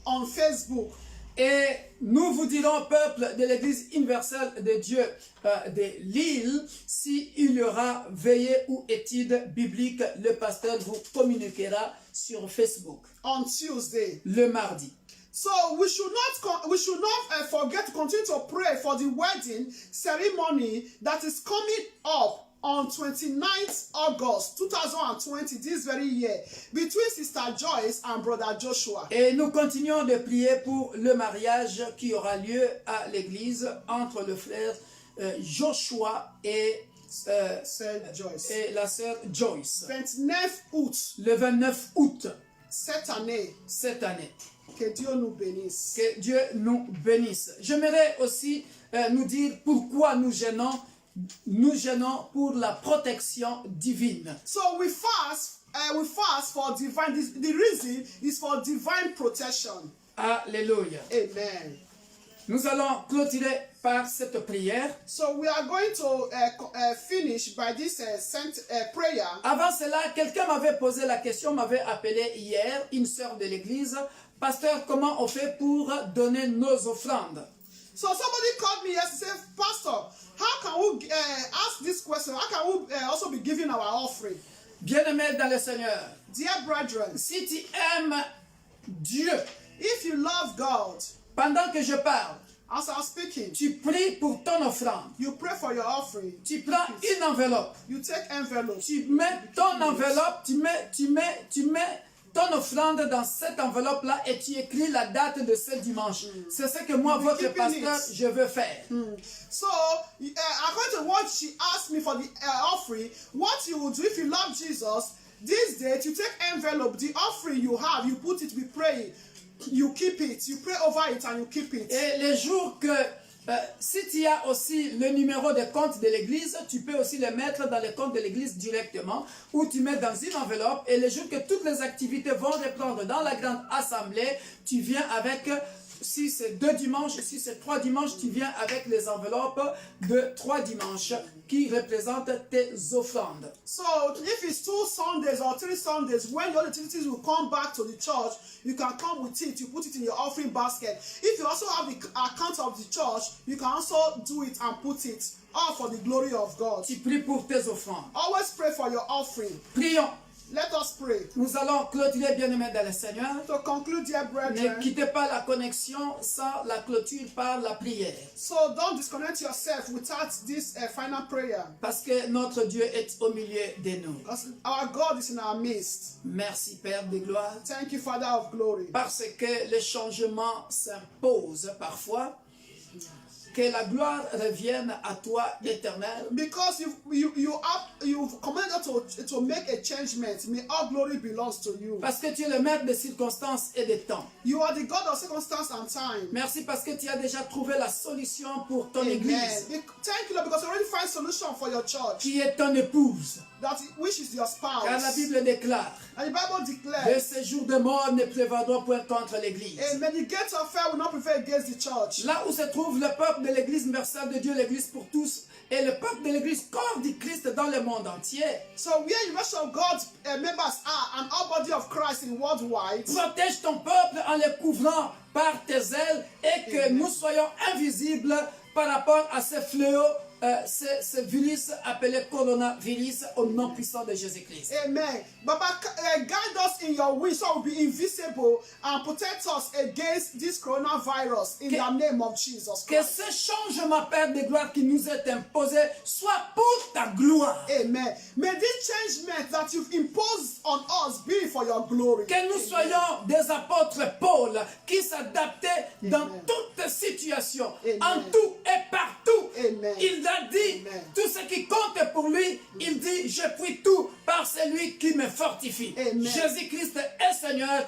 on Facebook. Et nous vous dirons, peuple de l'Église universelle de Dieu de Lille, s'il y aura veillée ou étude biblique, le pasteur vous communiquera sur Facebook. On Tuesday. Le mardi. So we should not forget to continue to pray for the wedding ceremony that is coming up on 29th August 2020, this very year, between Sister Joyce and Brother Joshua. Et nous continuons de prier pour le mariage qui aura lieu à l'église entre le frère Joshua et la sœur Joyce. 29 août. Le 29 août. Cette année. Que Dieu nous bénisse. Que Dieu nous bénisse. J'aimerais aussi nous dire pourquoi nous gênons. Nous gênons pour la protection divine. So we fast for divine. The reason is for divine protection. Alléluia. Amen. Nous allons clôturer par cette prière. So we are going to finish by this prayer. Avant cela, quelqu'un m'avait posé la question, m'avait appelé hier, une sœur de l'église. Pasteur, comment on fait pour donner nos offrandes? So somebody called me yesterday and said, Pastor, how can we ask this question? How can we also be giving our offering? Bien-aimés dans le Seigneur, dear brethren, si tu aimes Dieu, if you love God, pendant que je parle, as I'm speaking, tu pries pour ton offrande. You pray for your offering. Tu prends une enveloppe. You take envelope. Tu mets ton enveloppe, tu mets ton offrande dans cette enveloppe-là et tu écris la date de ce dimanche. C'est ce que moi, votre pasteur, je veux faire. So, according to what she asked me for the offering, what you will do if you love Jesus, this day, you take envelope, the offering you have, you put it, we pray, you keep it, you pray over it and you keep it. Et les jours que si tu as aussi le numéro de compte de l'église, tu peux aussi le mettre dans le compte de l'église directement, ou tu mets dans une enveloppe, et les jours que toutes les activités vont reprendre dans la grande assemblée, tu viens avec, si c'est 2 dimanches, si c'est 3 dimanches, tu viens avec les enveloppes de 3 dimanches qui représentent tes offrandes. So, if it's 2 Sundays or 3 Sundays, when your utilities will come back to the church, you can come with it, you put it in your offering basket. If you also have the account of the church, you can also do it and put it, all for the glory of God. Tu pries pour tes offrandes. Always pray for your offering. Prions. Let us pray. Nous allons clôturer, bien-aimés dans le Seigneur. To conclude, dear Ne brethren, quittez pas la connexion sans la clôture par la prière. so don't disconnect yourself without this final prayer. Parce que notre Dieu est au milieu de nous. Because our God is in our midst. Merci, Père de gloire. Thank you, Father of glory. Parce que le changement s'impose parfois. Que la gloire revienne à toi, éternel. Because you've commanded to make a changement. May all glory belongs to you. Parce que tu es le maître des circonstances et des temps. You are the God of circumstance and time. Merci parce que tu as déjà trouvé la solution pour ton Amen. église. Thank you, Lord, because you already find solution for your church. Qui est ton épouse. Which is your spouse. Car la Bible déclare. And the Bible De declares. ces jours de mort ne prévaudront point contre l'église. Amen. The gates of hell will not prevail against the church. Là où se trouve le peuple de l'église universelle de Dieu, l'église pour tous, et le peuple de l'église corps du Christ dans le monde entier. So where the rest of God's members are and all body of Christ in worldwide. Protège ton peuple en le couvrant par tes ailes et que nous soyons invisibles par rapport à ce fléau, ce virus appelé coronavirus au nom puissant de Jésus-Christ. Amen. Baba, guide us in your will so we'll be invisible and protect us against this coronavirus in the name of Jesus Que Christ. ce changement, Père de gloire, qui nous est imposé soit pour ta gloire. Amen. May this changement that you've imposed on us be for your glory. Que nous soyons des apôtres Paul qui s'adaptaient dans toute situation, en tout et partout. Amen. Il a dit, tout ce qui compte pour lui, il dit, je puis tout par celui qui me fortifie. Jésus-Christ est Seigneur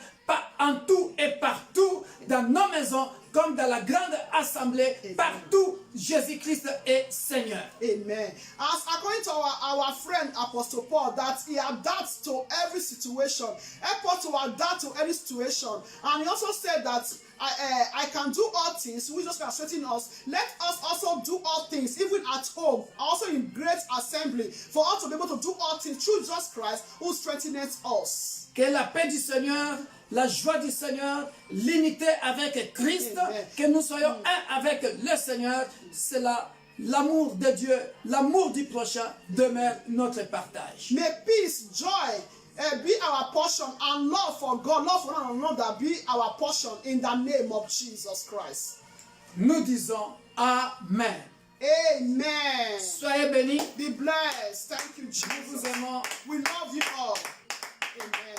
en tout et partout, dans nos maisons, comme dans la grande assemblée, partout, Jésus-Christ est Seigneur. Amen. As according to our friend Apostle Paul, that he adapts to every situation, help us to adapt to any situation. And he also said that I can do all things, which just strengthen us. Let us also do all things, even at home, also in great assembly, for us to be able to do all things through Jesus Christ, who strengthens us. Que la paix du Seigneur, la joie du Seigneur, l'unité avec Christ, que nous soyons un avec le Seigneur, c'est l'amour de Dieu, l'amour du prochain demeure notre partage. May peace, joy, be our portion, and love for God, love for one another be our portion in the name of Jesus Christ. Nous disons Amen. Amen. Soyez bénis. Be blessed. Thank you, Nous vous Jesus. aimons. We love you all. Amen.